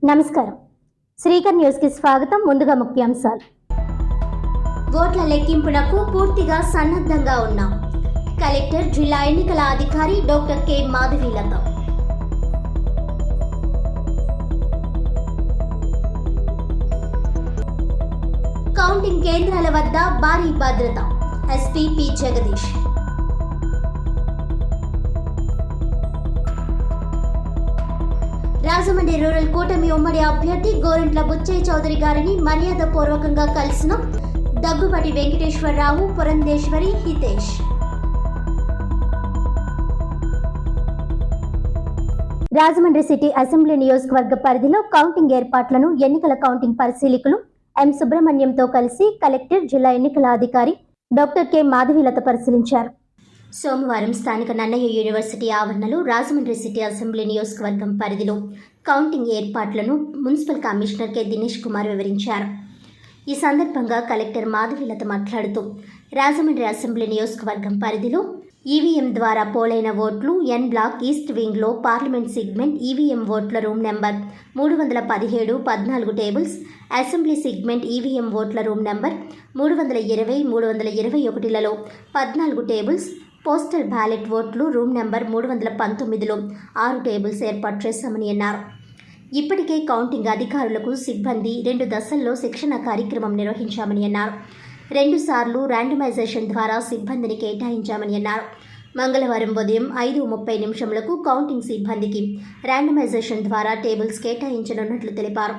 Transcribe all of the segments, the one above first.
నమస్కారం. శ్రీకర్ న్యూస్ కి స్వాగతం. ముందుగా ముఖ్యాంశాలు. ఓట్ల లెక్కింపునకు పూర్తిగా సన్నద్ధంగా ఉన్నాం. కలెక్టర్, జిల్లా ఎన్నికల అధికారి డాక్టర్ కె మాధవీలత. కౌంటింగ్ కేంద్రాల వద్ద భారీ భద్రత. SP P Jagadish. Rajahmundry rural కూటమి ఉమ్మడి అభ్యర్థి గోరంట్ల బుచ్చయ్య చౌదరి గారిని మర్యాదపూర్వకంగా కలిసిన దగ్గుబాటి వెంకటేశ్వరరావు, పురంధేశ్వరి, హితేష్. రాజమండ్రి సిటీ అసెంబ్లీ నియోజకవర్గ పరిధిలో కౌంటింగ్ ఏర్పాట్లను ఎన్నికల కౌంటింగ్ పరిశీలకులు ఎం సుబ్రహ్మణ్యంతో కలిసి కలెక్టర్, జిల్లా ఎన్నికల అధికారి డాక్టర్ కె మాధవీలత పరిశీలించారు. సోమవారం స్థానిక నన్నయ్య యూనివర్సిటీ ఆవరణలో రాజమండ్రి సిటీ అసెంబ్లీ నియోజకవర్గం పరిధిలో కౌంటింగ్ ఏర్పాట్లను municipal commissioner K Dinesh Kumar వివరించారు. ఈ సందర్భంగా కలెక్టర్ మాధవీలత మాట్లాడుతూ, రాజమండ్రి అసెంబ్లీ నియోజకవర్గం పరిధిలో ఈవీఎం ద్వారా పోలైన ఓట్లు ఎన్ బ్లాక్ ఈస్ట్ వింగ్లో పార్లమెంట్ సిగ్మెంట్ ఈవీఎం ఓట్ల room number 317 14 tables, assembly segment EVM ఓట్ల రూమ్ నెంబర్ 320 321లలో 14 టేబుల్స్, పోస్టల్ బ్యాలెట్ ఓట్లు రూమ్ నెంబర్ 319లో 6 టేబుల్స్ ఏర్పాటు చేశామని అన్నారు. ఇప్పటికే కౌంటింగ్ అధికారులకు సిబ్బంది 2 దశల్లో శిక్షణ కార్యక్రమం నిర్వహించామని అన్నారు. 2 సార్లు ర్యాండమైజేషన్ ద్వారా సిబ్బందిని కేటాయించామని అన్నారు. మంగళవారం ఉదయం 5:30 కౌంటింగ్ సిబ్బందికి ర్యాండమైజేషన్ ద్వారా టేబుల్స్ కేటాయించనున్నట్లు తెలిపారు.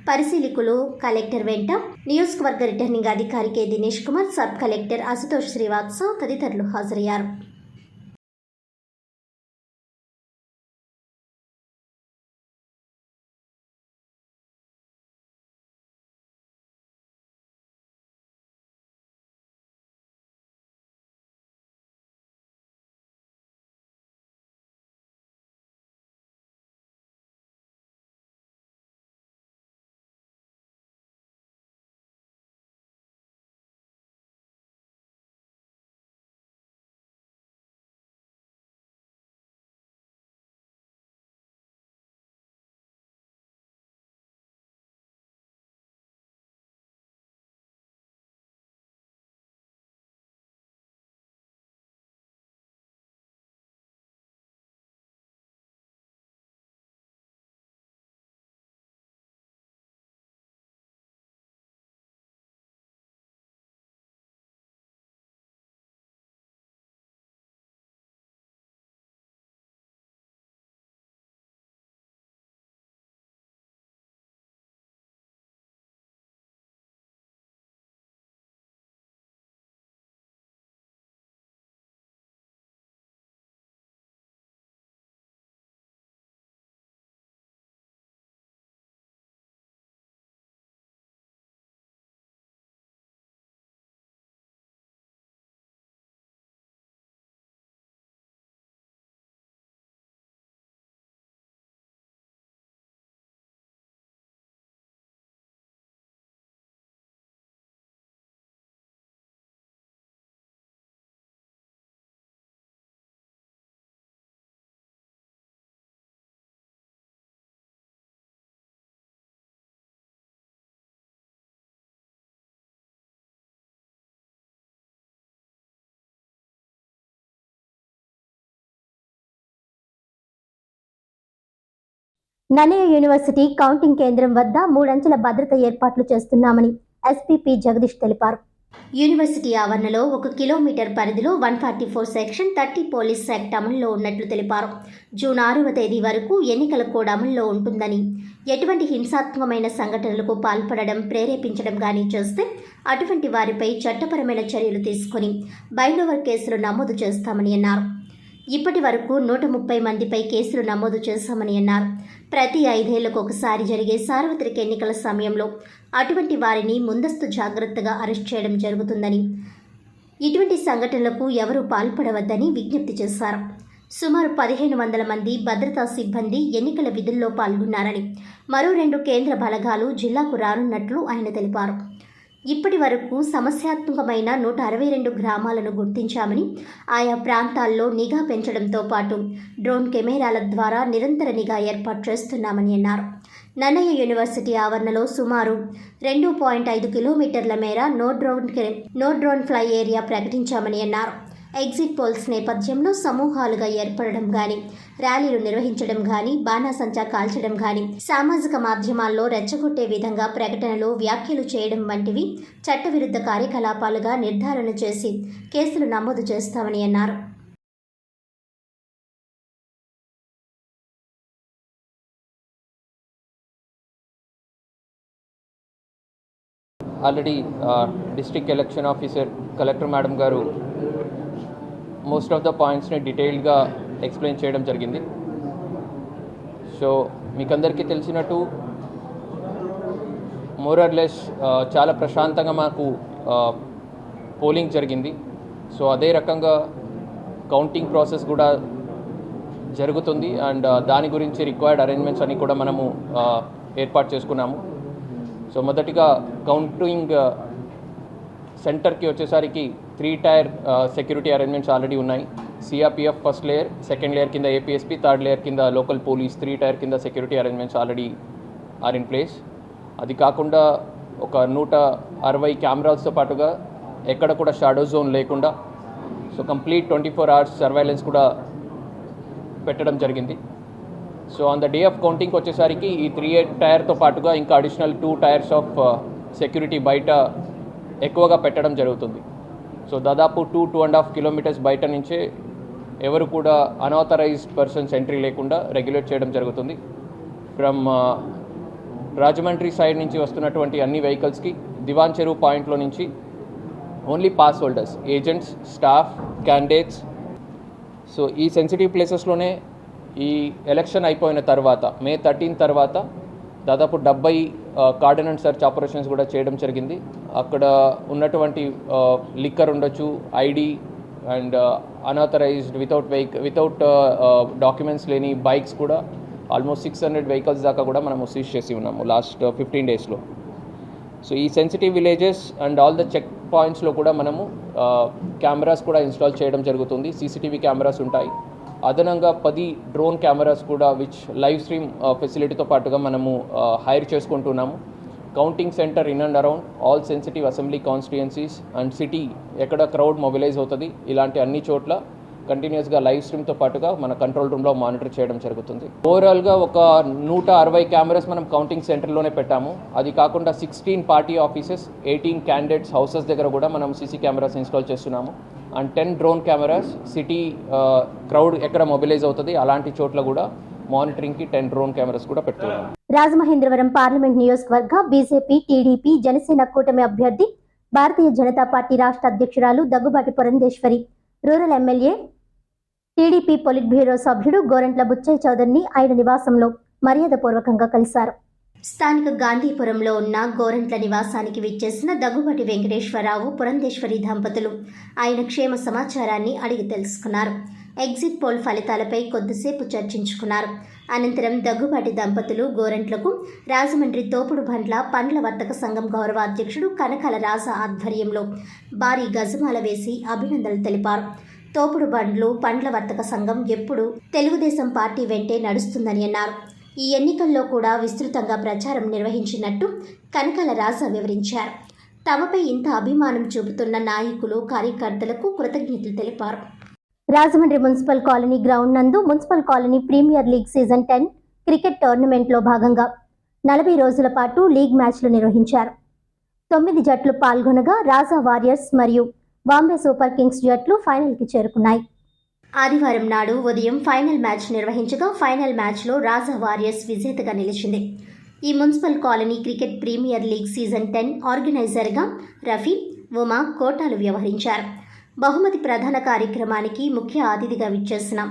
పరిశీలకులు కలెక్టర్ వెంట నియోజకవర్గ రిటర్నింగ్ అధికారి K Dinesh Kumar, sub collector Ashutosh Srivastava తదితరులు హాజరయ్యారు. నన్నయ్య యూనివర్సిటీ కౌంటింగ్ కేంద్రం వద్ద 3 అంచెల భద్రత ఏర్పాట్లు చేస్తున్నామని ఎస్పీ పి జగదీష్ తెలిపారు. యూనివర్సిటీ ఆవరణలో 1 కిలోమీటర్ పరిధిలో 144 సెక్షన్ 30 పోలీస్ యాక్ట్ అమల్లో ఉన్నట్లు తెలిపారు. జూన్ 6వ తేదీ వరకు ఎన్నికల కోడ్ అమల్లో ఉంటుందని, ఎటువంటి హింసాత్మకమైన సంఘటనలకు పాల్పడడం, ప్రేరేపించడం కానీ చేస్తే అటువంటి వారిపై చట్టపరమైన చర్యలు తీసుకుని బైండోవర్ కేసులు నమోదు చేస్తామని అన్నారు. ఇప్పటి వరకు 130 మందిపై కేసులు నమోదు చేశామని అన్నారు. ప్రతి 5 ఏళ్లకు ఒకసారి జరిగే సార్వత్రిక ఎన్నికల సమయంలో అటువంటి వారిని ముందస్తు జాగ్రత్తగా అరెస్ట్ చేయడం జరుగుతుందని, ఇటువంటి సంఘటనలకు ఎవరూ పాల్పడవద్దని విజ్ఞప్తి చేశారు. సుమారు 1500 మంది భద్రతా సిబ్బంది ఎన్నికల విధుల్లో పాల్గొన్నారని, మరో 2 కేంద్ర బలగాలు జిల్లాకు రానున్నట్లు ఆయన తెలిపారు. ఇప్పటి వరకు సమస్యాత్మకమైన 162 గ్రామాలను గుర్తించామని, ఆయా ప్రాంతాల్లో నిఘా పెంచడంతో పాటు డ్రోన్ కెమెరాల ద్వారా నిరంతర నిఘా ఏర్పాటు చేస్తున్నామని అన్నారు. నన్నయ్య యూనివర్సిటీ ఆవరణలో సుమారు 2.5 కిలోమీటర్ల మేర నో డ్రోన్ ఫ్లై ఏరియా ప్రకటించామని అన్నారు. ఎగ్జిట్ పోల్స్ నేపథ్యంలో సమూహాలుగా ఏర్పడడం గాని, ర్యాలీలు నిర్వహించడం గాని, బాణాసంచా కాల్చడం గాని, సామాజిక మాధ్యమాల్లో రెచ్చగొట్టే విధంగా ప్రకటనలు, వ్యాఖ్యలు చేయడం వంటివి చట్టవిరుద్ధ కార్యకలాపాలుగా నిర్ధారణ చేసి కేసులు నమోదు చేస్తామని అన్నారు. Already district election officer collector madam గారు మోస్ట్ ఆఫ్ ద పాయింట్స్ని డీటెయిల్డ్గా ఎక్స్ప్లెయిన్ చేయడం జరిగింది. సో మీకందరికీ తెలిసినట్టు మోర్ ఆర్ లెస్ చాలా ప్రశాంతంగా మాకు పోలింగ్ జరిగింది. సో అదే రకంగా కౌంటింగ్ ప్రాసెస్ కూడా జరుగుతుంది అండ్ దాని గురించి రిక్వైర్డ్ అరేంజ్మెంట్స్ అన్నీ కూడా మనము ఏర్పాటు చేసుకున్నాము. సో మొదటిగా కౌంటింగ్ సెంటర్కి వచ్చేసరికి 3 టైర్ సెక్యూరిటీ అరేంజ్మెంట్స్ ఆల్రెడీ ఉన్నాయి. CRPF first layer, second layer కింద ఏపీఎస్పీ, థర్డ్ లేయర్ కింద లోకల్ పోలీస్, 3 టైర్ కింద security arrangements already are in place. అది కాకుండా ఒక 160 కెమెరాస్తో పాటుగా ఎక్కడ కూడా షాడో జోన్ లేకుండా సో కంప్లీట్ 24 hours సర్వైలెన్స్ కూడా పెట్టడం జరిగింది. So on the day of కౌంటింగ్కి వచ్చేసరికి ఈ 3 టైర్తో పాటుగా ఇంకా అడిషనల్ 2 టైర్స్ ఆఫ్ సెక్యూరిటీ బయట ఎక్కువగా పెట్టడం జరుగుతుంది. సో దాదాపు 2.5 కిలోమీటర్స్ బయట నుంచే ఎవరు కూడా అన్ఆథరైజ్డ్ పర్సన్స్ ఎంట్రీ లేకుండా రెగ్యులేట్ చేయడం జరుగుతుంది. ఫ్రమ్ రాజమండ్రి సైడ్ నుంచి వస్తున్నటువంటి అన్ని వెహికల్స్కి దివాన్ చెరువు పాయింట్లో నుంచి only pass holders, agents, staff, candidates. So ఈ సెన్సిటివ్ ప్లేసెస్లోనే ఈ ఎలక్షన్ అయిపోయిన తర్వాత మే 13 తర్వాత దాదాపు 70 కార్డన్ అండ్ సర్చ్ ఆపరేషన్స్ కూడా చేయడం జరిగింది. అక్కడ ఉన్నటువంటి లిక్కర్ ఉండొచ్చు, ID and unauthorised without documents లేని బైక్స్ కూడా ఆల్మోస్ట్ 600 వెహికల్స్ దాకా కూడా మనము సీజ్ చేసి ఉన్నాము లాస్ట్ 15 డేస్లో. సో ఈ sensitive villages and all the check పాయింట్స్లో కూడా మనము కెమెరాస్ కూడా ఇన్స్టాల్ చేయడం జరుగుతుంది. సీసీటీవీ కెమెరాస్ ఉంటాయి. అదనంగా 10 డ్రోన్ కెమెరాస్ కూడా విచ్ లైవ్ స్ట్రీమ్ ఫెసిలిటీతో పాటుగా మనము హైర్ చేసుకుంటున్నాము. Counting centre in and around all sensitive assembly constituencies and city ఎక్కడ క్రౌడ్ మొబిలైజ్ అవుతుంది ఇలాంటి అన్ని చోట్ల కంటిన్యూస్గా లైవ్ స్ట్రీమ్తో పాటుగా మన కంట్రోల్ రూమ్లో మానిటర్ చేయడం జరుగుతుంది. ఓవరాల్గా ఒక 160 కెమెరాస్ మనం కౌంటింగ్ సెంటర్లోనే పెట్టాము. అది కాకుండా 16 పార్టీ ఆఫీసెస్, 18 క్యాండిడేట్స్ హౌసెస్ దగ్గర కూడా మనం సీసీ కెమెరాస్ ఇన్స్టాల్ చేస్తున్నాము. And 10 drone cameras city crowd ఎక్కడ మొబిలైజ్ అవుతుంది అలాంటి చోట్ల కూడా మానిటరింగ్కి 10 డ్రోన్ కెమెరాస్ కూడా పెడుతున్నాము. రాజమహేంద్రవరం పార్లమెంట్ నియోజకవర్గ బీజేపీ, టీడీపీ, జనసేన కూటమి అభ్యర్థి భారతీయ జనతా పార్టీ రాష్ట్ర అధ్యక్షురాలు Daggubati Purandeswari, rural MLA, TDP polit bureau సభ్యుడు గోరంట్ల బుచ్చయ్య చౌదరిని ఆయన నివాసంలో మర్యాదపూర్వకంగా కలిశారు. స్థానిక గాంధీపురంలో ఉన్న గోరంట్ల నివాసానికి విచ్చేసిన దగ్గుబాటి వెంకటేశ్వరరావు, పురంధేశ్వరి దంపతులు ఆయన క్షేమ సమాచారాన్ని అడిగి తెలుసుకున్నారు. ఎగ్జిట్ పోల్ ఫలితాలపై కొద్దిసేపు చర్చించుకున్నారు. అనంతరం దగ్గుబాటి దంపతులు గోరంట్లకు రాజమండ్రి తోపుడు బండ్ల పండ్ల వర్తక సంఘం గౌరవ అధ్యక్షుడు కనకాల రాజా ఆధ్వర్యంలో భారీ గజమాల వేసి అభినందనలు తెలిపారు. తోపుడు బండ్లు పండ్ల వర్తక సంఘం ఎప్పుడు తెలుగుదేశం పార్టీ వెంటే నడుస్తుందని అన్నారు. ఈ ఎన్నికల్లో కూడా విస్తృతంగా ప్రచారం నిర్వహించినట్టు కనకాల రాజా వివరించారు. తమపై ఇంత అభిమానం చూపుతున్న నాయకులు, కార్యకర్తలకు కృతజ్ఞతలు తెలిపారు. రాజమండ్రి మున్సిపల్ కాలనీ గ్రౌండ్ నందు municipal colony premier league season 10 cricket టోర్నమెంట్లో భాగంగా 40 రోజుల పాటు లీగ్ మ్యాచ్లు నిర్వహించారు. 9 జట్లు పాల్గొనగా రాజా వారియర్స్ మరియు బాంబే సూపర్ కింగ్స్ జట్లు ఫైనల్కి చేరుకున్నాయి. ఆదివారం నాడు ఉదయం ఫైనల్ మ్యాచ్ నిర్వహించగా ఫైనల్ మ్యాచ్లో రాజా వారియర్స్ విజేతగా నిలిచింది. ఈ municipal colony cricket premier league season 10 ఆర్గనైజర్గా రఫీ, ఉమా కోటాలు వ్యవహరించారు. బహుమతి ప్రధాన కార్యక్రమానికి ముఖ్య అతిథిగా విచ్చేసిన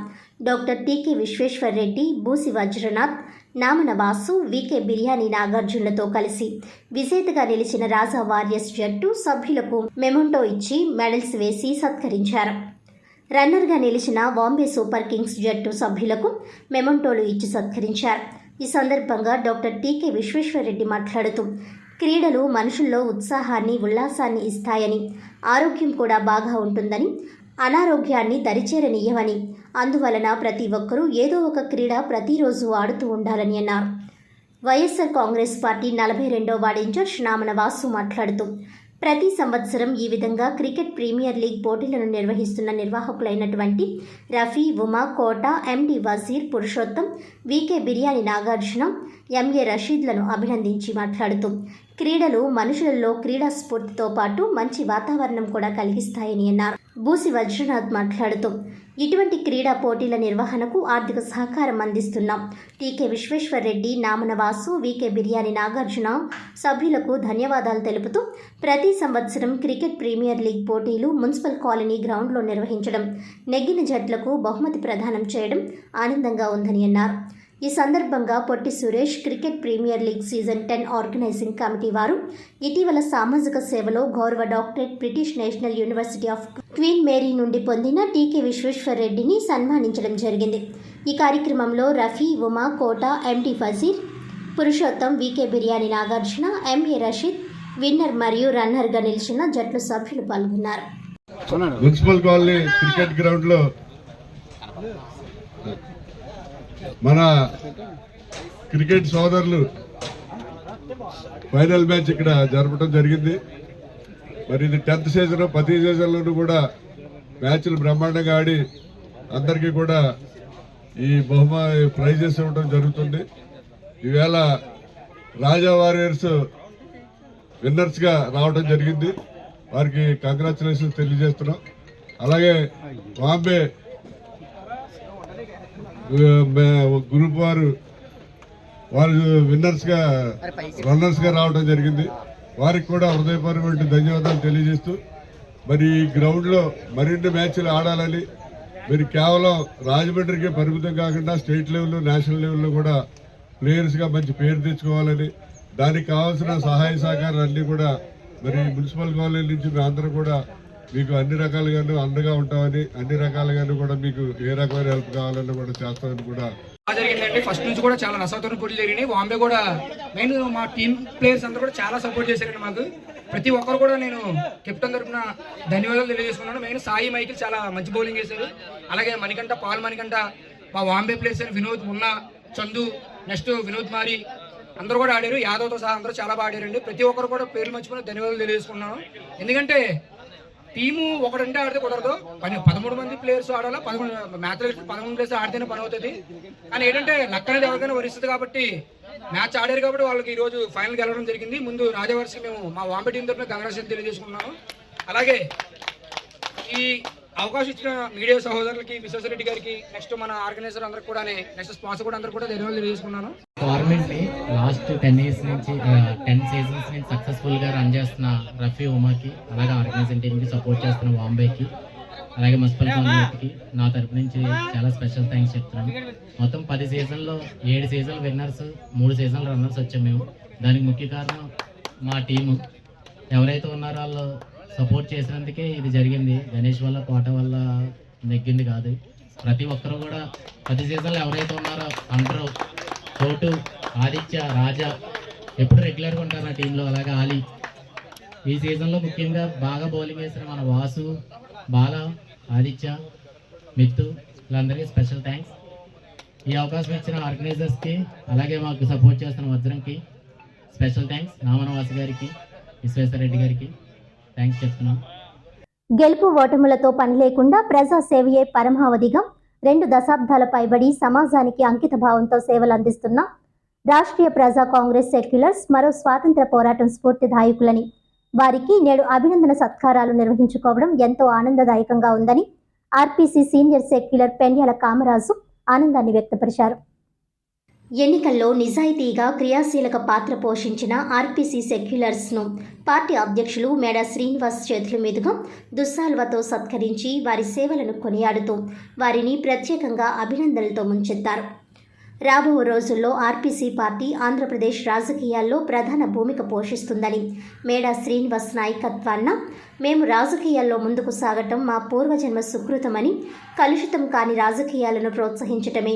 doctor TK Vishweshwar Reddy, Busi Vajranath, Namana Vasu, VK Biryani నాగార్జునలతో కలిసి విజేతగా నిలిచిన రాజా వారియర్స్ జట్టు సభ్యులకు మెమోంటో ఇచ్చి మెడల్స్ వేసి సత్కరించారు. రన్నర్గా నిలిచిన బాంబే సూపర్ కింగ్స్ జట్టు సభ్యులకు మెమోంటోలు ఇచ్చి సత్కరించారు. ఈ సందర్భంగా డాక్టర్ టీకే విశ్వేశ్వర్ రెడ్డి మాట్లాడుతూ క్రీడలు మనుషుల్లో ఉత్సాహాన్ని, ఉల్లాసాన్ని ఇస్తాయని, ఆరోగ్యం కూడా బాగా ఉంటుందని, అనారోగ్యాన్ని దరిచేరనియ్యవని, అందువలన ప్రతి ఒక్కరూ ఏదో ఒక క్రీడ ప్రతిరోజు ఆడుతూ ఉండాలని అన్నారు. వైఎస్ఆర్ కాంగ్రెస్ పార్టీ 42వ వార్డు ఇన్ఛార్జ్ నామన వాసు మాట్లాడుతూ ప్రతి సంవత్సరం ఈ విధంగా క్రికెట్ ప్రీమియర్ లీగ్ పోటీలను నిర్వహిస్తున్న నిర్వాహకులైనటువంటి రఫీ, ఉమా, కోట, ఎండి వజీర్, పురుషోత్తం, వికే బిర్యానీ నాగార్జున, ఎంఏ రషీద్లను అభినందించి మాట్లాడుతూ క్రీడలు మనుషులలో క్రీడా స్ఫూర్తితో పాటు మంచి వాతావరణం కూడా కలిగిస్తాయని అన్నారు. బూసి వజ్రనాథ్ మాట్లాడుతూ ఇటువంటి క్రీడా పోటీల నిర్వహణకు ఆర్థిక సహకారం అందిస్తున్నాం. టీకే విశ్వేశ్వర్రెడ్డి, నామన వాసు, వికే బిర్యానీ నాగార్జున సభ్యులకు ధన్యవాదాలు తెలుపుతూ ప్రతి సంవత్సరం క్రికెట్ ప్రీమియర్ లీగ్ పోటీలు మున్సిపల్ కాలనీ గ్రౌండ్లో నిర్వహించడం, నెగ్గిన జట్లకు బహుమతి ప్రదానం చేయడం ఆనందంగా ఉందని అన్నారు. ఈ సందర్భంగా Potti Suresh cricket premier league season 10 organizing committee వారు ఇటీవల సామాజిక సేవలో గౌరవ doctorate British national university of Queen Mary నుండి పొందిన టీకే విశ్వేశ్వర్రెడ్డిని సన్మానించడం జరిగింది. ఈ కార్యక్రమంలో Rafi, Uma, Kota, MD Fazir, Purushottam, VK Biryani Nagarjuna, MA Rashid winner మరియు రన్నర్గా నిలిచిన జట్ల సభ్యులు పాల్గొన్నారు. మున్సిపల్ కాలనీ క్రికెట్ గ్రౌండ్ లో మన క్రికెట్ సోదరులు ఫైనల్ మ్యాచ్ ఇక్కడ జరపడం జరిగింది. మరి ఇది 10th సీజన్, ప్రతి సీజన్లోనూ కూడా మ్యాచ్లు బ్రహ్మాండంగా ఆడి అందరికీ కూడా ఈ ప్రైజెస్ ఇవ్వడం జరుగుతుంది. ఈవేళ రాజా వారియర్స్ విన్నర్స్ గా రావడం జరిగింది. వారికి కంగ్రాచులేషన్స్ తెలియజేస్తున్నాం. అలాగే బాంబే గ్రూప్ వారు రన్నర్స్ గా రావడం జరిగింది. వారికి కూడా హృదయపూర్వక ధన్యవాదాలు తెలియజేస్తూ మరి ఈ గ్రౌండ్ లో మరిన్ని మ్యాచ్లు ఆడాలని, మీరు కేవలం రాజమండ్రికి పరిమితం కాకుండా స్టేట్ లెవెల్లో, నేషనల్ లెవెల్లో కూడా ప్లేయర్స్ గా మంచి పేరు తెచ్చుకోవాలని, దానికి కావాల్సిన సహాయ సహకారాలు అన్ని కూడా మరి మున్సిపల్ కాలనీ నుంచి మేము అందరం కూడా మీకు అన్ని రకాలుగాను అండగా ఉంటామని, అన్ని రకాలుగాను కూడా మీకు ఏ రకమైన హెల్ప్ కావాలని కూడా చేస్తామని కూడా జరిగిందండి. ఫస్ట్ నుంచి కూడా చాలా రసవత్తర పోటీలు జరిగినాయి. బాంబే కూడా మెయిన్ మా టీం ప్లేయర్స్ అందరూ కూడా చాలా సపోర్ట్ చేశారండి మాకు. ప్రతి ఒక్కరు కూడా నేను కెప్టెన్ తరఫున ధన్యవాదాలు తెలియజేసుకున్నాను. మెయిన్ సాయి మైకిల్ చాలా మంచి బౌలింగ్ చేశారు. అలాగే మణికంఠ, పాల్ మణికంఠ, మా బాంబే ప్లేయర్స్ వినోద్, మున్నా, చందు, నెక్స్ట్ వినోద్ మారి అందరూ కూడా ఆడారు. యాదవ్తో సహా అందరూ చాలా బాగా ఆడారండి. ప్రతి ఒక్కరు కూడా పేర్లు మర్చిపోయి ధన్యవాదాలు తెలియజేసుకున్నాను. ఎందుకంటే టీము ఒకటంటే ఆడితే కుదరదు. 13 మంది ప్లేయర్స్ ఆడాలా, 11 మ్యాచ్లు 11 ప్లేయర్స్ ఆడితేనే పని అవుతుంది. కానీ ఏంటంటే లక్ అనేది ఎవరికైనా వరిస్తుంది కాబట్టి మ్యాచ్ ఆడారు కాబట్టి వాళ్ళకి ఈ రోజు ఫైనల్ గెలవడం జరిగింది. ముందు రాజవర్షి మేము మా వాంబే టీం తరఫున కంగ్రాచులేషన్ తెలియజేసుకున్నాను. అలాగే ఈ అవకాశం ఇచ్చిన మీడియా సహోదరులకి, విశ్వేశ్వరరెడ్డి గారికి, నెక్స్ట్ మన ఆర్గనైజర్ అందరికి కూడా, నెక్స్ట్ స్పాన్సర్ కూడా అందరూ కూడా ధన్యవాదాలు తెలియజేసుకున్నాను. గవర్నమెంట్ ని లాస్ట్ 10 years నుంచి 10 seasons నుంచి సక్సెస్ఫుల్ గా రన్ చేస్తున్న రఫీ, ఉమాకి, అలాగే ఆర్గనైజింగ్ టీమ్ కి సపోర్ట్ చేస్తున్న బాంబేకి, అలాగే మున్సిపల్ కౌన్సిల్కి నా తరపు నుంచి చాలా స్పెషల్ థ్యాంక్స్ చెప్తున్నాను. మొత్తం 10 సీజన్లో 7 సీజన్లు విన్నర్స్, 3 సీజన్లు రన్నర్స్ వచ్చాం మేము. దానికి ముఖ్య కారణం మా టీము. ఎవరైతే ఉన్నారో వాళ్ళు సపోర్ట్ చేసినందుకే ఇది జరిగింది. గణేష్ వల్ల, కోట వల్ల నెగ్గింది కాదు. ప్రతి ఒక్కరు కూడా 10 సీజన్లు ఎవరైతే ఉన్నారో అందరూ, చోటు, ఆదిత్య, రాజా ఎప్పుడు రెగ్యులర్గా ఉంటారు నా టీంలో. అలాగే ఆలీ ఈ సీజన్లో ముఖ్యంగా బాగా బౌలింగ్ వేసిన మన వాసు, బాల, ఆదిత్య, మిత్తు వీళ్ళందరికీ స్పెషల్ థ్యాంక్స్. ఈ అవకాశం ఇచ్చిన ఆర్గనైజర్స్కి, అలాగే మాకు సపోర్ట్ చేస్తున్న వజ్రంకి స్పెషల్ థ్యాంక్స్. నామన వాసు గారికి, విశ్వేశ్వరరెడ్డి గారికి థ్యాంక్స్ చెప్తున్నాం. గెలుపు ఓటములతో పని లేకుండా ప్రజా సేవయే పరమావధిగా 2 దశాబ్దాల పైబడి సమాజానికి అంకిత భావంతో సేవలు అందిస్తున్న రాష్ట్రీయ ప్రజా కాంగ్రెస్ సెక్యులర్స్ మరో స్వాతంత్ర పోరాటం స్ఫూర్తిదాయకులని, వారికి నేడు అభినందన సత్కారాలు నిర్వహించుకోవడం ఎంతో ఆనందదాయకంగా ఉందని RPC senior secular Pendyala Kamaraju ఆనందాన్ని వ్యక్తపరిచారు. ఎన్నికల్లో నిజాయితీగా క్రియాశీలక పాత్ర పోషించిన ఆర్పీసీ సెక్యులర్స్ను పార్టీ అధ్యక్షులు మేడా శ్రీనివాస్ చేతుల మీదుగా దుస్సాల్వతో సత్కరించి వారి సేవలను కొనియాడుతూ వారిని ప్రత్యేకంగా అభినందనలతో ముంచెత్తారు. రాబో రోజుల్లో ఆర్పీసీ పార్టీ ఆంధ్రప్రదేశ్ రాజకీయాల్లో ప్రధాన భూమిక పోషిస్తుందని, మేడా శ్రీనివాస్ నాయకత్వాన్న మేము రాజకీయాల్లో ముందుకు సాగటం మా పూర్వజన్మ సుకృతమని, కలుషితం కాని రాజకీయాలను ప్రోత్సహించటమే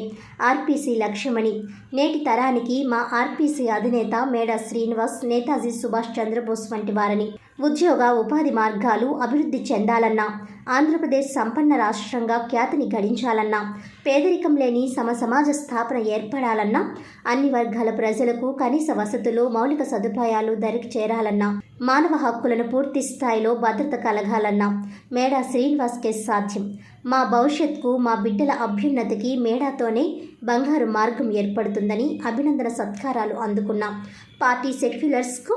ఆర్పీసీ లక్ష్యమని, నేటి తరానికి మా ఆర్పీసీ అధినేత మేడా శ్రీనివాస్ నేతాజీ సుభాష్ చంద్రబోస్ వంటి వారని ఉద్యోగ ఉపాధి మార్గాలు అభివృద్ధి చెందాలన్నా, ఆంధ్రప్రదేశ్ సంపన్న రాష్ట్రంగా ఖ్యాతిని గడించాలన్నా, పేదరికం లేని సమాజ స్థాపన ఏర్పడాలన్నా, అన్ని వర్గాల ప్రజలకు కనీస వసతులు, మౌలిక సదుపాయాలు దరికి చేరాలన్నా, మానవ హక్కులను పూర్తి స్థాయిలో భద్రత కలగాలన్నా మేడా శ్రీనివాస్కే సాధ్యం. మా భవిష్యత్తుకు, మా బిడ్డల అభ్యున్నతికి మేడాతోనే బంగారు మార్గం ఏర్పడుతుందని అభినందన సత్కారాలు అందుకున్న పార్టీ సెక్యులర్స్కు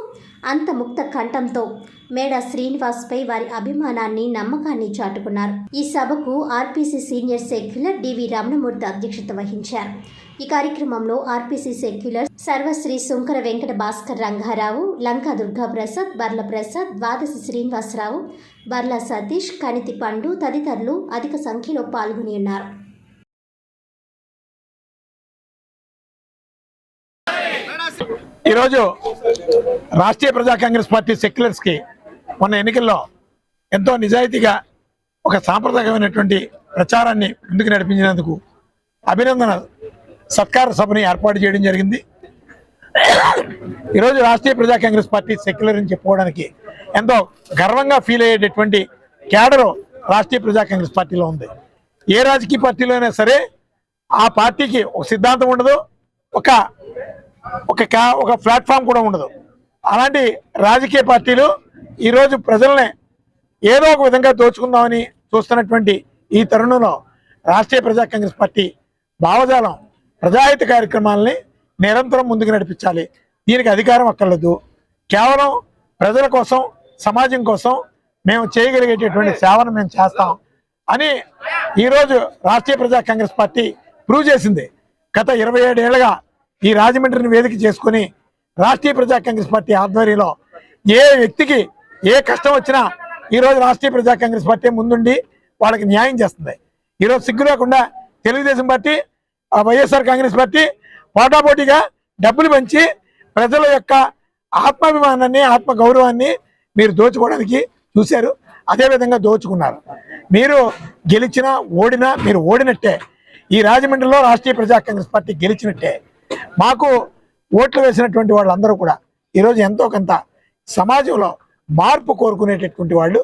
అంత ముక్త కంఠంతో మేడా శ్రీనివాస్పై వారి అభిమానాన్ని, నమ్మకాన్ని చాటుకున్నారు. ఈ సభకు ఆర్పీసీ సీనియర్ సెక్యులర్ డివి రమణమూర్తి అధ్యక్షత వహించారు. ఈ కార్యక్రమంలో ఆర్పీసీ సెక్యులర్ సర్వశ్రీ సుంకర వెంకట భాస్కర్ రంగారావు, లంకా దుర్గాప్రసాద్, బర్ల ప్రసాద్, ద్వాదశి శ్రీనివాసరావు, బర్ల సతీష్, కనితి పండు తదితరులు అధిక సంఖ్యలో పాల్గొని ఉన్నారు. ఈరోజు రాష్ట్రీయ ప్రజా కాంగ్రెస్ పార్టీ సెక్యులర్స్కి మొన్న ఎన్నికల్లో ఎంతో నిజాయితీగా ఒక సాంప్రదాయమైనటువంటి ప్రచారాన్ని ముందుకు నడిపించినందుకు అభినందన సత్కార సభని ఏర్పాటు చేయడం జరిగింది. ఈరోజు రాష్ట్రీయ ప్రజా కాంగ్రెస్ పార్టీ సెక్యులర్ అని చెప్పుకోవడానికి ఎంతో గర్వంగా ఫీల్ అయ్యేటటువంటి క్యాడరు రాష్ట్రీయ ప్రజా కాంగ్రెస్ పార్టీలో ఉంది. ఏ రాజకీయ పార్టీలో అయినా సరే ఆ పార్టీకి ఒక సిద్ధాంతం ఉండదు, ఒక ప్లాట్ఫామ్ కూడా ఉండదు. అలాంటి రాజకీయ పార్టీలు ఈరోజు ప్రజల్ని ఏదో ఒక విధంగా దోచుకుందామని చూస్తున్నటువంటి ఈ తరుణంలో రాష్ట్రీయ ప్రజా కాంగ్రెస్ పార్టీ భావజాలం ప్రజాహిత కార్యక్రమాలని నిరంతరం ముందుకు నడిపించాలి. దీనికి అధికారం అక్కర్లేదు, కేవలం ప్రజల కోసం, సమాజం కోసం మేము చేయగలిగేటటువంటి సేవను మేము చేస్తాం అని ఈరోజు రాష్ట్రీయ ప్రజా కాంగ్రెస్ పార్టీ ప్రూవ్ చేసింది. గత 27 ఏళ్లుగా ఈ రాజమండ్రిని వేదిక చేసుకుని రాష్ట్రీయ ప్రజా కాంగ్రెస్ పార్టీ ఆధ్వర్యంలో ఏ వ్యక్తికి ఏ కష్టం వచ్చినా ఈరోజు రాష్ట్రీయ ప్రజా కాంగ్రెస్ పార్టీ ముందుండి వాళ్ళకి న్యాయం చేస్తుంది. ఈరోజు సిగ్గు లేకుండా తెలుగుదేశం పార్టీ, వైఎస్ఆర్ కాంగ్రెస్ పార్టీ పోటాపోటీగా డబ్బులు పంచి ప్రజల యొక్క ఆత్మాభిమానాన్ని, ఆత్మ గౌరవాన్ని మీరు దోచుకోవడానికి చూశారు. అదేవిధంగా దోచుకున్నారు. మీరు గెలిచినా ఓడినా మీరు ఓడినట్టే. ఈ రాజమండ్రిలో రాష్ట్రీయ ప్రజా కాంగ్రెస్ పార్టీ గెలిచినట్టే. మాకు ఓట్లు వేసినటువంటి వాళ్ళందరూ కూడా ఈరోజు ఎంతో కొంత సమాజంలో మార్పు కోరుకునేటటువంటి వాళ్ళు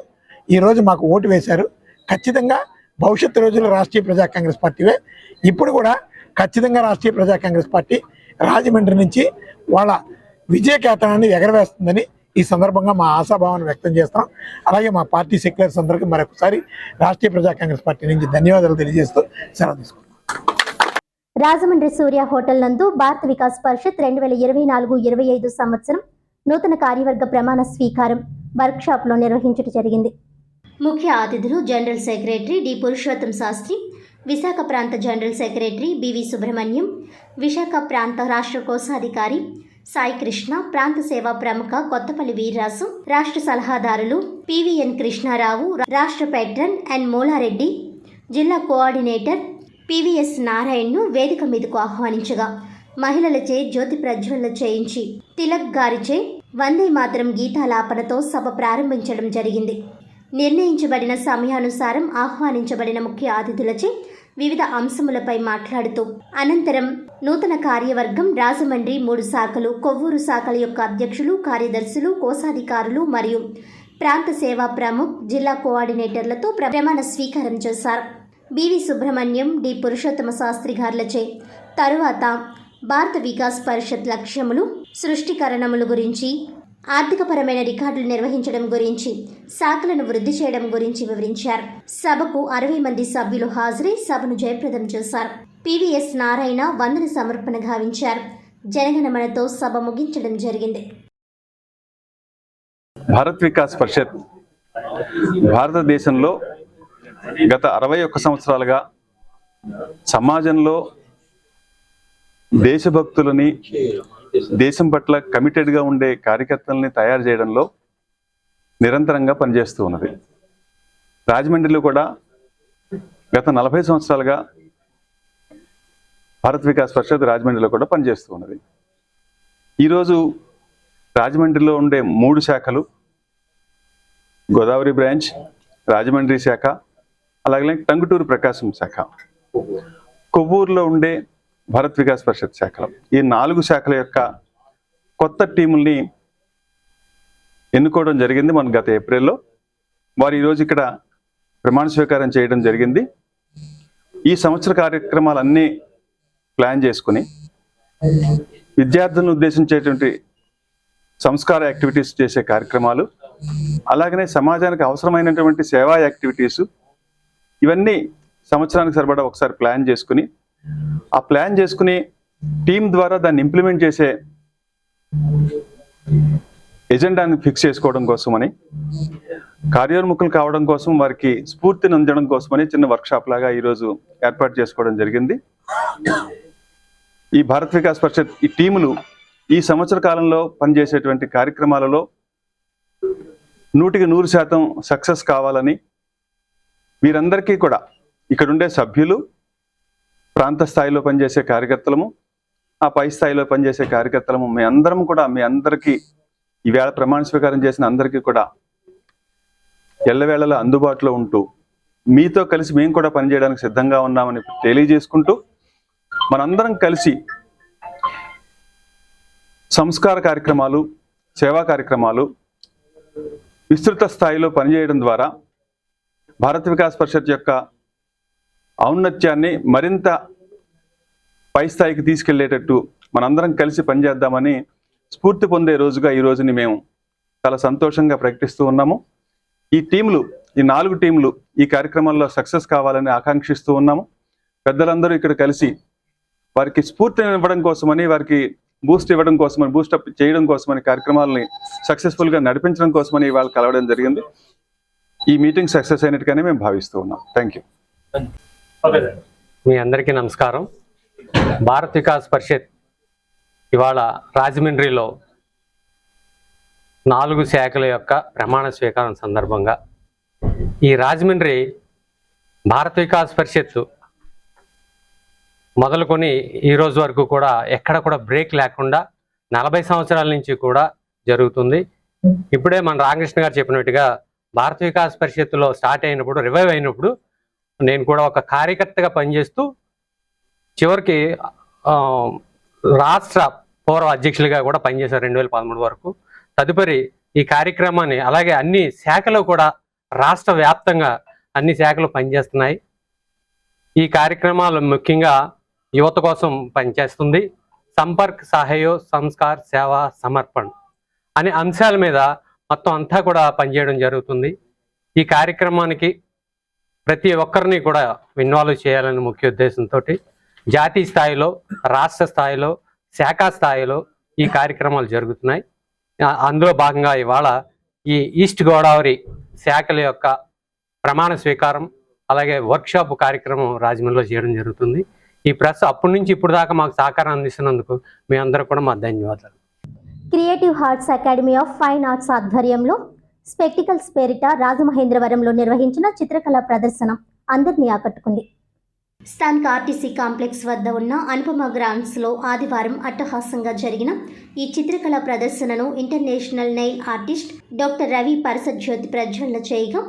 ఈరోజు మాకు ఓటు వేశారు. ఖచ్చితంగా భవిష్యత్తు రోజుల్లో రాష్ట్రీయ ప్రజా కాంగ్రెస్ పార్టీవే. ఇప్పుడు కూడా ఖచ్చితంగా రాష్ట్రీయ ప్రజా కాంగ్రెస్ పార్టీ రాజమండ్రి నుంచి వాళ్ళ విజయకేతనాన్ని ఎగరవేస్తుందని ఈ సందర్భంగా మా ఆశాభావాన్ని వ్యక్తం చేస్తాం. అలాగే మా పార్టీ సెక్యులర్స్ అందరికీ మరొకసారి రాష్ట్రీయ ప్రజా కాంగ్రెస్ పార్టీ నుంచి ధన్యవాదాలు తెలియజేస్తూ సెలవు తీసుకుంటాం. రాజమండ్రి సూర్య హోటల్ నందు భారత వికాస్ పరిషత్ 2024-25 సంవత్సరం నూతన కార్యవర్గ ప్రమాణ స్వీకారం వర్క్షాప్లో నిర్వహించడం జరిగింది. ముఖ్య అతిథులు general secretary D Purushottam Shastri, Visakha ప్రాంత general secretary BV Subrahmanyam, Visakha ప్రాంత రాష్ట్ర కోశాధికారి సాయి కృష్ణ, ప్రాంత సేవా ప్రముఖ కొత్తపల్లి వీర్రాసు, రాష్ట్ర సలహాదారులు పివిఎన్ కృష్ణారావు, రాష్ట్ర పెట్రన్ ఎన్ మూలారెడ్డి, జిల్లా కోఆర్డినేటర్ పివిఎస్ నారాయణ్ను వేదిక మీదకు ఆహ్వానించగా మహిళలచే జ్యోతి ప్రజ్వలన చేయించి తిలక్ గారిచే వందే మాతరం గీతాలాపనతో సభ ప్రారంభించడం జరిగింది. నిర్ణయించబడిన సమయానుసారం ఆహ్వానించబడిన ముఖ్య అతిథులచే వివిధ అంశములపై మాట్లాడుతూ అనంతరం నూతన కార్యవర్గం రాజమండ్రి 3 శాఖలు, కొవ్వూరు శాఖల యొక్క అధ్యక్షులు, కార్యదర్శులు, కోశాధికారులు మరియు ప్రాంత సేవా ప్రముఖ్, జిల్లా కోఆర్డినేటర్లతో ప్రమాణ స్వీకారం చేశారు. బివి సుబ్రహ్మణ్యం, డి పురుషోత్తమ శాస్త్రి గారులచే తరువాత భారత వికాస్ పరిషత్ లక్ష్యములు, సృష్టికరణముల గురించి, ఆర్థికపరమైన రికార్డులు నిర్వహించడం గురించి, శాఖలను వృద్ధి చేయడం గురించి వివరించారు. సభకు 60 మంది సభ్యులు హాజరై సభను జయప్రదం చేశారు. పివిఎస్ నారాయణ వందన సమర్పణ గావించారు. జనగణమనతో సభ ముగించడం జరిగింది. భారత్ వికాస్ పరిషత్ భారతదేశంలో గత 61 సంవత్సరాలుగా సమాజంలో దేశభక్తులని, దేశం పట్ల కమిటెడ్గా ఉండే కార్యకర్తలని తయారు చేయడంలో నిరంతరంగా పనిచేస్తూ ఉన్నది. రాజమండ్రిలో కూడా గత 40 సంవత్సరాలుగా భారత్ వికాస్ పరిషత్ రాజమండ్రిలో కూడా పనిచేస్తూ ఉన్నది. ఈరోజు రాజమండ్రిలో ఉండే 3 శాఖలు, గోదావరి బ్రాంచ్, రాజమండ్రి శాఖ, అలాగే టంగుటూరు ప్రకాశం శాఖ, కొవ్వూరులో ఉండే భారత్ వికాస్ పరిషత్ శాఖలు, ఈ 4 శాఖల యొక్క కొత్త టీముల్ని ఎన్నుకోవడం జరిగింది మన గత ఏప్రిల్లో. వారు ఈరోజు ఇక్కడ ప్రమాణ స్వీకారం చేయడం జరిగింది. ఈ సంవత్సర కార్యక్రమాలన్నీ ప్లాన్ చేసుకుని విద్యార్థులను ఉద్దేశించేటువంటి సంస్కార యాక్టివిటీస్ చేసే కార్యక్రమాలు, అలాగనే సమాజానికి అవసరమైనటువంటి సేవా యాక్టివిటీస్, ఇవన్నీ సంవత్సరానికి సరిపడా ఒకసారి ప్లాన్ చేసుకుని ఆ ప్లాన్ చేసుకుని టీం ద్వారా దాన్ని ఇంప్లిమెంట్ చేసే ఎజెండాని ఫిక్స్ చేసుకోవడం కోసమని, కార్యోన్ముఖులు కావడం కోసం, వారికి స్ఫూర్తిని అందించడం కోసమని చిన్న వర్క్షాప్ లాగా ఈరోజు ఏర్పాటు చేసుకోవడం జరిగింది. ఈ భారత్ వికాస్ పరిషత్ ఈ టీములు ఈ సంవత్సర కాలంలో పనిచేసేటువంటి కార్యక్రమాలలో 100% సక్సెస్ కావాలని వీరందరికీ కూడా ఇక్కడుండే సభ్యులు, ప్రాంత స్థాయిలో పనిచేసే కార్యకర్తలము, ఆ పై స్థాయిలో పనిచేసే కార్యకర్తలము, మీ అందరం కూడా మీ అందరికీ ఈవేళ ప్రమాణ స్వీకారం చేసిన అందరికీ కూడా ఎల్లవేళలా అందుబాటులో ఉంటూ మీతో కలిసి మేము కూడా పనిచేయడానికి సిద్ధంగా ఉన్నామని తెలియజేసుకుంటూ మనందరం కలిసి సంస్కార కార్యక్రమాలు, సేవా కార్యక్రమాలు విస్తృత స్థాయిలో పనిచేయడం ద్వారా భారత్ వికాస్ పరిషత్ యొక్క ఔన్నత్యాన్ని మరింత పై స్థాయికి తీసుకెళ్లేటట్టు మనందరం కలిసి పనిచేద్దామని స్ఫూర్తి పొందే రోజుగా ఈ రోజుని మేము చాలా సంతోషంగా ప్రకటిస్తూ ఉన్నాము. ఈ టీంలు, ఈ 4 టీంలు ఈ కార్యక్రమాల్లో సక్సెస్ కావాలని ఆకాంక్షిస్తూ ఉన్నాము. పెద్దలందరూ ఇక్కడ కలిసి వారికి స్ఫూర్తిని ఇవ్వడం కోసమని, వారికి బూస్ట్ ఇవ్వడం కోసమని, బూస్టప్ చేయడం కోసమని, కార్యక్రమాలని సక్సెస్ఫుల్గా నడిపించడం కోసమని ఇవాళ కలవడం జరిగింది. ఈ మీటింగ్ సక్సెస్ అయినట్టుగానే మేము భావిస్తూ ఉన్నాం. Thank you. మీ అందరికీ నమస్కారం. భారత్ వికాస్ పరిషత్ ఇవాళ రాజమండ్రిలో 4 శాఖల యొక్క ప్రమాణ స్వీకారం సందర్భంగా ఈ రాజమండ్రి భారత్ వికాస్ పరిషత్ మొదలుకొని ఈ రోజు వరకు కూడా ఎక్కడ కూడా బ్రేక్ లేకుండా 40 సంవత్సరాల నుంచి కూడా జరుగుతుంది. ఇప్పుడే మన రామకృష్ణ గారు చెప్పినట్టుగా భారత్ వికాస్ పరిషత్తులో స్టార్ట్ అయినప్పుడు, రివైవ్ అయినప్పుడు నేను కూడా ఒక కార్యకర్తగా పనిచేస్తూ చివరికి రాష్ట్ర పూర్వ అధ్యక్షులుగా కూడా పనిచేశారు 2013 వరకు. తదుపరి ఈ కార్యక్రమాన్ని అలాగే అన్ని శాఖలు కూడా రాష్ట్ర వ్యాప్తంగా అన్ని శాఖలు పనిచేస్తున్నాయి. ఈ కార్యక్రమాలు ముఖ్యంగా యువత కోసం పనిచేస్తుంది. సంపర్క్, సహయోగ్, సంస్కార్, సేవ, సమర్పణ అనే అంశాల మీద మొత్తం అంతా కూడా పనిచేయడం జరుగుతుంది. ఈ కార్యక్రమానికి ప్రతి ఒక్కరిని కూడా ఇన్వాల్వ్ చేయాలనే ముఖ్య ఉద్దేశంతో జాతీయ స్థాయిలో, రాష్ట్ర స్థాయిలో, శాఖా స్థాయిలో ఈ కార్యక్రమాలు జరుగుతున్నాయి. అందులో భాగంగా ఇవాళ ఈ ఈస్ట్ గోదావరి శాఖల యొక్క ప్రమాణ స్వీకారం అలాగే వర్క్షాప్ కార్యక్రమం రాజమండ్రిలో చేయడం జరుగుతుంది. ఈ ప్రెస్ అప్పటి నుంచి ఇప్పుడు దాకా మాకు సహకారం అందిస్తున్నందుకు మీ అందరూ కూడా మా ధన్యవాదాలు. Creative hearts academy of fine arts ఆధ్వర్యంలో స్పెక్టికల్స్ పేరిట రాజమహేంద్రవరంలో నిర్వహించిన చిత్రకళా ప్రదర్శన అందరినీ ఆకట్టుకుంది. స్థానిక ఆర్టీసీ కాంప్లెక్స్ వద్ద ఉన్న అనుపమ గ్రౌండ్స్లో ఆదివారం అట్టహాసంగా జరిగిన ఈ చిత్రకళా ప్రదర్శనను international nail artist doctor Ravi Parasajyothi ప్రజ్వలన చేయగా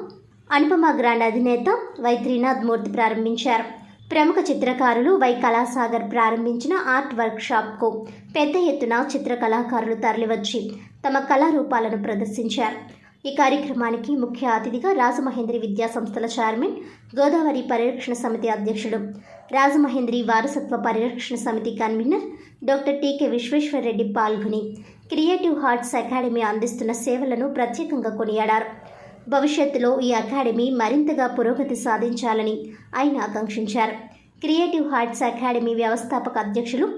అనుపమ గ్రాండ్ అధినేత వై త్రినాథ్ మూర్తి ప్రారంభించారు. ప్రముఖ చిత్రకారులు వై కళాసాగర్ ప్రారంభించిన ఆర్ట్ వర్క్షాప్కు పెద్ద ఎత్తున చిత్రకళాకారులు తరలివచ్చి తమ కళారూపాలను ప్రదర్శించారు. ఈ కార్యక్రమానికి ముఖ్య అతిథిగా రాజమహేంద్రి విద్యా సంస్థల చైర్మన్, గోదావరి పరిరక్షణ సమితి అధ్యక్షుడు, రాజమహేంద్రి వారసత్వ పరిరక్షణ సమితి కన్వీనర్ డాక్టర్ టీకే విశ్వేశ్వరరెడ్డి పాల్గొని క్రియేటివ్ హార్ట్స్ అకాడమీ అందిస్తున్న సేవలను ప్రత్యేకంగా కొనియాడారు. భవిష్యత్తులో ఈ అకాడమీ మరింతగా పురోగతి సాధించాలని ఆయన ఆకాంక్షించారు. క్రియేటివ్ హార్ట్స్ అకాడమీ వ్యవస్థాపక అధ్యక్షులు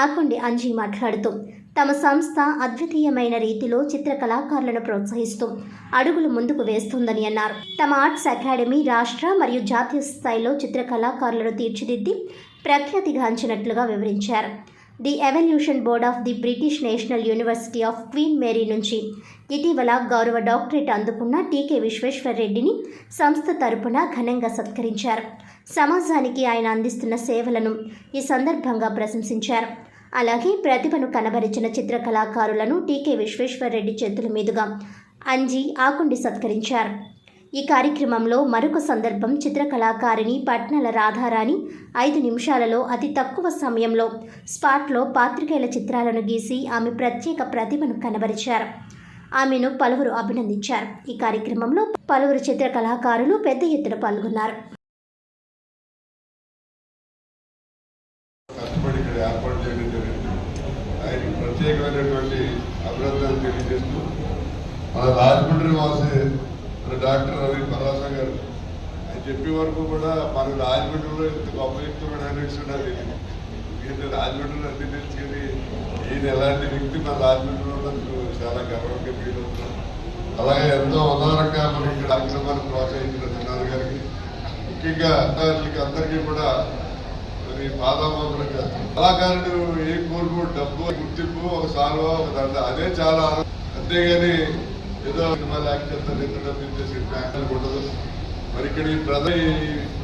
ఆకొండి అంజీ మాట్లాడుతూ తమ సంస్థ అద్వితీయమైన రీతిలో చిత్రకళాకారులను ప్రోత్సహిస్తూ అడుగులు ముందుకు వేస్తుందని అన్నారు. తమ ఆర్ట్స్ అకాడమీ రాష్ట్ర మరియు జాతీయ స్థాయిలో చిత్రకళాకారులను తీర్చిదిద్ది ప్రఖ్యాతిగాంచినట్లుగా వివరించారు. The evolution board of the British national university of Queen Mary నుంచి ఇటీవల గౌరవ డాక్టరేట్ అందుకున్న టీకే విశ్వేశ్వరరెడ్డిని సంస్థ తరపున ఘనంగా సత్కరించారు. సమాజానికి ఆయన అందిస్తున్న సేవలను ఈ సందర్భంగా ప్రశంసించారు. అలాగే ప్రతిభను కనబరిచిన చిత్రకళాకారులను టీకే విశ్వేశ్వరరెడ్డి చేతుల మీదుగా అంజీ ఆకుండి సత్కరించారు. ఈ కార్యక్రమంలో మరొక సందర్భం చిత్రకళాకారిణి పట్నాల రాధారాణి 5 నిమిషాలలో అతి తక్కువ సమయంలో స్పాట్లో పాత్రికేయుల చిత్రాలను గీసి ఆమె ప్రత్యేక ప్రతిభను కనబరిచారు. ఆమెను పలువురు అభినందించారు. ఈ కార్యక్రమంలో పలువురు చిత్ర కళాకారులు పెద్ద ఎత్తున పాల్గొన్నారు. కష్టపడి ఇక్కడ ఏర్పాటు చేయడం జరిగింది. ఆయనకి ప్రత్యేకమైనటువంటి అభినందనలు తెలియజేస్తూ మన రాజమండ్రి వాసి మన డాక్టర్ రవి పరాస గారు ఆయన చెప్పే వరకు కూడా మన రాజమండ్రిలో ఇంత గొప్ప వ్యక్తి డైరెక్ట్స్ ఉండాలి. ఎందుకంటే రాజమండ్రిలో అన్ని తెలుసుకుని ఈయన ఎలాంటి వ్యక్తి మన రాజమండ్రిలో ఉన్నందుకు చాలా గర్వంగా ఫీల్ అవుతున్నాం. అలాగే ఎంతో ఉదారంగా మనకి ఇక్కడ కార్యక్రమాన్ని ప్రోత్సహించిన చిన్నారు గారికి, ముఖ్యంగా అందరికీ కూడా పాదామోదనం చేస్తాం. కళాకారుడు ఏం కోరుకో డబ్బు, గుర్తింపు, ఒక సాల్వ, ఒక దండ, అదే చాలా. అంతేగాని ఏదో సినిమాలు యాక్ట్ చేస్తారు, ఎంత డబ్బు ఇచ్చేసి బ్యాంకులకు ఉండదు. మరి ఇక్కడ ఈ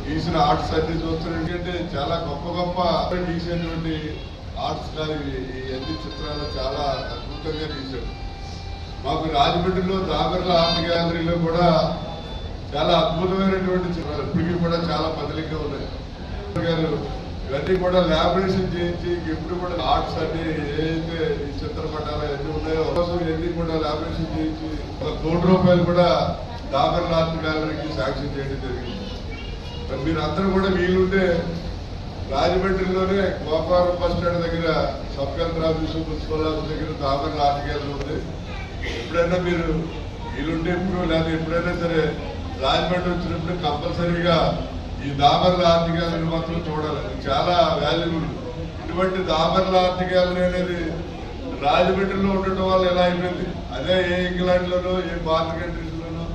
గీసిన ఆర్ట్స్ అన్ని చూస్తున్నారు. ఎందుకంటే చాలా గొప్ప గొప్ప గీసేటువంటి ఆర్ట్స్ కానీ ఈ అన్ని చిత్రాలు చాలా అద్భుతంగా గీశారు. మాకు రాజమండ్రిలో దాబెర్ల ఆర్ట్ గ్యాలరీలో కూడా చాలా అద్భుతమైనటువంటి చిత్రాలు ఇప్పటికీ కూడా చాలా బదిలీగా ఉన్నాయి. ఇవన్నీ కూడా లాబరేషన్ చేయించి ఎప్పుడు కూడా ఆర్ట్స్ అన్ని ఏదైతే ఈ చిత్రపటాలు ఎన్ని ఉన్నాయో ఇవన్నీ కూడా లాబరేషన్ చేయించి ₹1 కోటి కూడా దాబెర్ల ఆర్ట్ గ్యాలరీకి శాంక్షన్ చేయడం జరిగింది. మరి మీరు అందరూ కూడా వీలుంటే రాజమండ్రిలోనే గోపాలం బస్ స్టాండ్ దగ్గర sub collector office, municipal office దగ్గర దాబెర్ల ఆర్ట్ గ్యాలరీ ఉంది. ఎప్పుడైనా మీరు వీలుంటే ఎప్పుడు లేదా ఎప్పుడైనా సరే రాజమండ్రి వచ్చినప్పుడు కంపల్సరీగా ఈ దాబెర్ల ఆర్ట్ గ్యాలరీ మాత్రం చూడాలి. చాలా వాల్యుబుల్. ఇటువంటి దాబెర్ల ఆర్ట్ గ్యాలరీ అనేది రాజమండ్రిలో ఉండటం వల్ల ఎలా అయిపోయింది, అదే ఏ ఇంగ్లాండ్లోనో ఏ ఫారిన్ కంట్రీస్లోనో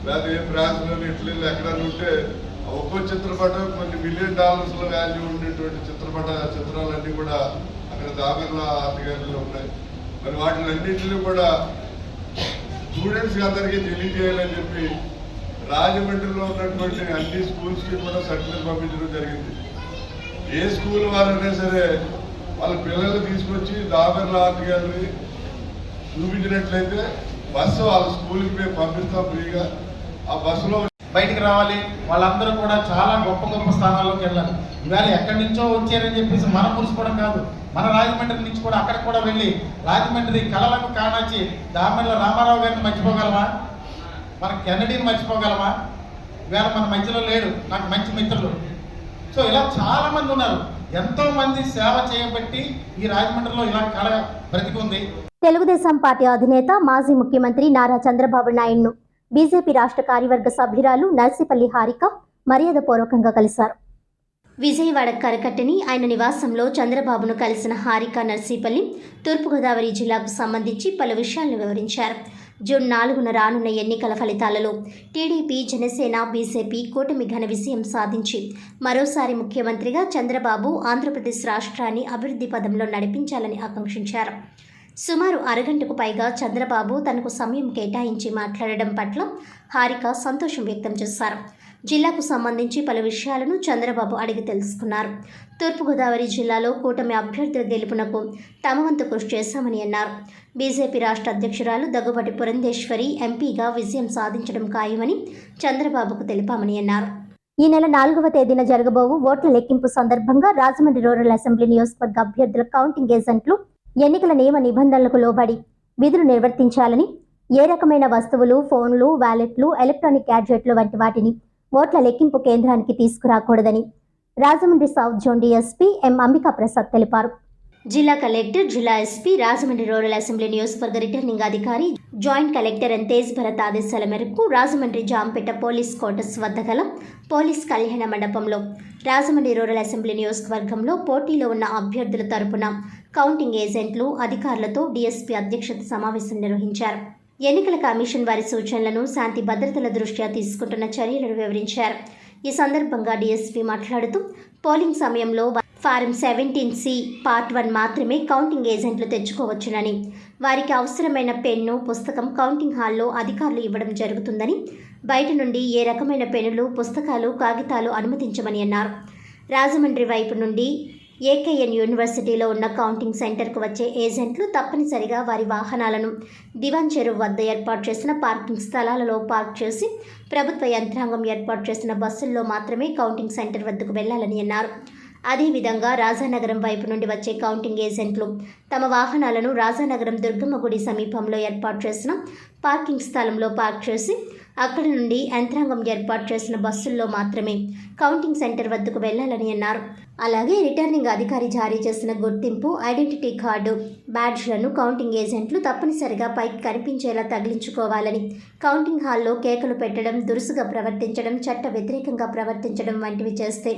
లేదా ఏ ఫ్రాన్స్లోనో ఇటలీలో ఎక్కడైనా ఉంటే ఒక్కో చిత్రపటం కొన్ని $1 మిలియన్ వాల్యూ ఉండేటువంటి చిత్రాలన్నీ కూడా అక్కడ దాబెర్ల ఆర్ట్ గ్యాలరీలో ఉన్నాయి. మరి వాటిలన్నింటినీ కూడా స్టూడెంట్స్ అందరికీ తెలియజేయాలని చెప్పి రాజమండ్రిలో ఉన్నటువంటి అన్ని స్కూల్స్కి కూడా సర్టిఫికేట్ పంపించడం జరిగింది. ఏ స్కూల్ వారైనా సరే వాళ్ళ పిల్లల్ని తీసుకొచ్చి దాబెర్ల ఆర్ట్ గ్యాలరీ చూపించినట్లయితే బస్సు వాళ్ళ స్కూల్కి మేము పంపిస్తాం ఫ్రీగా. ఆ బస్సులో బయటికి రావాలి. వాళ్ళందరూ కూడా చాలా గొప్ప గొప్ప స్థానాల్లోకి వెళ్ళాలి. ఇవాళ ఎక్కడి నుంచో వచ్చారని చెప్పేసి మనం మురిసిపోవడం కాదు, మన రాజమండ్రి నుంచి కూడా అక్కడికి కూడా వెళ్ళి రాజమండ్రి కళలకు కానొచ్చి దామెర్ల రామారావు గారిని మర్చిపోగలమా? మన కెన్నడీని మర్చిపోగలమా? ఇవాళ మన మధ్యలో లేడు, నాకు మంచి మిత్రులు. సో ఇలా చాలా మంది ఉన్నారు. ఎంతో మంది సేవ చేయబట్టి ఈ రాజమండ్రిలో ఇలా కళ బ్రతికుంది. తెలుగుదేశం పార్టీ అధినేత మాజీ ముఖ్యమంత్రి నారా చంద్రబాబు నాయుడును బీజేపీ రాష్ట్ర కార్యవర్గ సభ్యురాలు నర్సిపల్లి హారిక మర్యాదపూర్వకంగా కలిశారు. విజయవాడ కరకట్టని ఆయన నివాసంలో చంద్రబాబును కలిసిన హారిక నర్సిపల్లి తూర్పుగోదావరి జిల్లాకు సంబంధించి పలు విషయాలను వివరించారు. జూన్ 4న రానున్న ఎన్నికల ఫలితాలలో టీడీపీ, జనసేన, బీజేపీ కూటమి ఘన విజయం సాధించి మరోసారి ముఖ్యమంత్రిగా చంద్రబాబు ఆంధ్రప్రదేశ్ రాష్ట్రాన్ని అభివృద్ధి పదంలో నడిపించాలని ఆకాంక్షించారు. సుమారు అరగంటకు పైగా చంద్రబాబు తనకు సమయం కేటాయించి మాట్లాడడం పట్ల హారిక సంతోషం వ్యక్తం చేశారు. జిల్లాకు సంబంధించి పలు విషయాలను చంద్రబాబు అడిగి తెలుసుకున్నారు. తూర్పుగోదావరి జిల్లాలో కూటమి అభ్యర్థుల గెలుపునకు తమ వంతు కృషి చేశామని అన్నారు. బీజేపీ రాష్ట్ర అధ్యక్షురాలు దగ్గుబాటి పురంధేశ్వరి ఎంపీగా విజయం సాధించడం ఖాయమని చంద్రబాబుకు తెలిపామని అన్నారు. ఈ నెల 4వ తేదీన జరగబోవు ఓట్ల లెక్కింపు సందర్భంగా రాజమండ్రి రూరల్ అసెంబ్లీ నియోజకవర్గ అభ్యర్థుల కౌంటింగ్ ఏజెంట్లు ఎన్నికల నియమ నిబంధనలకు లోబడి విధులు నిర్వర్తించాలని, ఏ రకమైన వస్తువులు, ఫోన్లు, వ్యాలెట్లు, ఎలక్ట్రానిక్ గ్యాడ్జెట్లు వంటి వాటిని ఓట్ల లెక్కింపు కేంద్రానికి తీసుకురాకూడదని Rajahmundry south zone DSP M Ambika Prasad తెలిపారు. జిల్లా కలెక్టర్, జిల్లా ఎస్పీ, రాజమండ్రి రూరల్ అసెంబ్లీ నియోజకవర్గ రిటర్నింగ్ అధికారి, joint collector N Tej Bharat ఆదేశాల మేరకు రాజమండ్రి జాంపేట పోలీస్ క్వార్టర్స్ వద్ద గల పోలీస్ కళ్యాణ మండపంలో రాజమండ్రి రూరల్ అసెంబ్లీ నియోజకవర్గంలో పోటీలో ఉన్న అభ్యర్థుల తరపున కౌంటింగ్ ఏజెంట్లు, అధికారులతో డీఎస్పీ అధ్యక్షత సమావేశం నిర్వహించారు. ఎన్నికల కమిషన్ వారి సూచనలను, శాంతి భద్రతల దృష్ట్యా తీసుకుంటున్న చర్యలను వివరించారు. ఈ సందర్భంగా డీఎస్పీ మాట్లాడుతూ పోలింగ్ సమయంలో ఫారం 17C పార్ట్ 1 మాత్రమే కౌంటింగ్ ఏజెంట్లు తెచ్చుకోవచ్చునని, వారికి అవసరమైన పెన్ను, పుస్తకం కౌంటింగ్ హాల్లో అధికారులు ఇవ్వడం జరుగుతుందని, బయట నుండి ఏ రకమైన పెన్నులు, పుస్తకాలు, కాగితాలు అనుమతించమని అన్నారు. రాజమండ్రి వైపు నుండి ఏకేఎన్ యూనివర్సిటీలో ఉన్న కౌంటింగ్ సెంటర్కు వచ్చే ఏజెంట్లు తప్పనిసరిగా వారి వాహనాలను దివాన్ చెరువు వద్ద ఏర్పాటు చేసిన పార్కింగ్ స్థలాలలో పార్క్ చేసి ప్రభుత్వ యంత్రాంగం ఏర్పాటు చేసిన బస్సుల్లో మాత్రమే కౌంటింగ్ సెంటర్ వద్దకు వెళ్లాలని అన్నారు. అదేవిధంగా రాజానగరం వైపు నుండి వచ్చే కౌంటింగ్ ఏజెంట్లు తమ వాహనాలను రాజానగరం దుర్గమ్మ గుడి సమీపంలో ఏర్పాటు చేసిన పార్కింగ్ స్థలంలో పార్క్ చేసి అక్కడి నుండి యంత్రాంగం ఏర్పాటు చేసిన బస్సుల్లో మాత్రమే కౌంటింగ్ సెంటర్ వద్దకు వెళ్లాలని అన్నారు. అలాగే రిటర్నింగ్ అధికారి జారీ చేసిన గుర్తింపు, ఐడెంటిటీ కార్డు, బ్యాడ్జ్లను కౌంటింగ్ ఏజెంట్లు తప్పనిసరిగా పైకి కనిపించేలా తగిలించుకోవాలని, కౌంటింగ్ హాల్లో కేకలు పెట్టడం, దురుసుగా ప్రవర్తించడం, చట్ట వ్యతిరేకంగా ప్రవర్తించడం వంటివి చేస్తే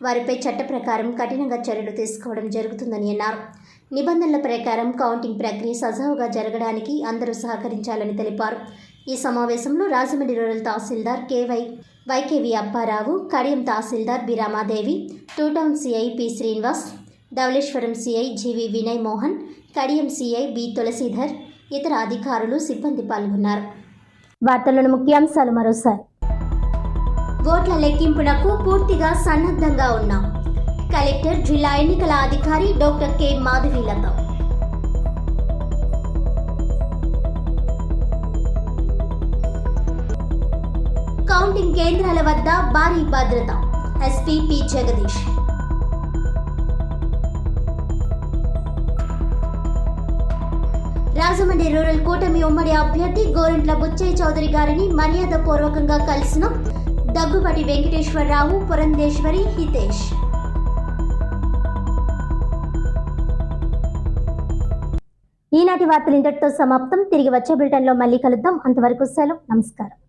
వారిపై చట్ట ప్రకారం కఠినంగా చర్యలు తీసుకోవడం జరుగుతుందని అన్నారు. నిబంధనల ప్రకారం కౌంటింగ్ ప్రక్రియ సజావుగా జరగడానికి అందరూ సహకరించాలని తెలిపారు. ఈ సమావేశంలో రాజమండ్రి రూరల్ తహసీల్దార్ వైకేవి అప్పారావు, కడియం తహసీల్దార్ B Ramadevi, 2 town CI P Srinivas, Dhavaleswaram CI GV Vinay Mohan, Kadiyam CI B Tulasidhar, ఇతర అధికారులు, సిబ్బంది పాల్గొన్నారు. వార్తలను ముఖ్యాంశాలు మరోసారి. ఓట్ల లెక్కింపునకు పూర్తిగా సన్నద్ధంగా ఉన్నాం. కలెక్టర్, జిల్లా ఎన్నికల అధికారి డాక్టర్ కె మాధవీలత. కౌంటింగ్ కేంద్రాల వద్ద భారీ భద్రత. SP P Jagadish. Rajahmundry rural కూటమి ఉమ్మడి అభ్యర్థి గోరంట్ల బుచ్చయ్య చౌదరి గారిని మర్యాదపూర్వకంగా కలిసిన దగ్గుబాటి వెంకటేశ్వరరావు, పురంధేశ్వరి, హితేష్. ఈనాటి వార్తలు ఇంతటితో సమాప్తం. తిరిగి వచ్చే బులెటిన్లో మళ్ళీ కలుద్దాం. అంతవరకు సెలవు. నమస్కారం.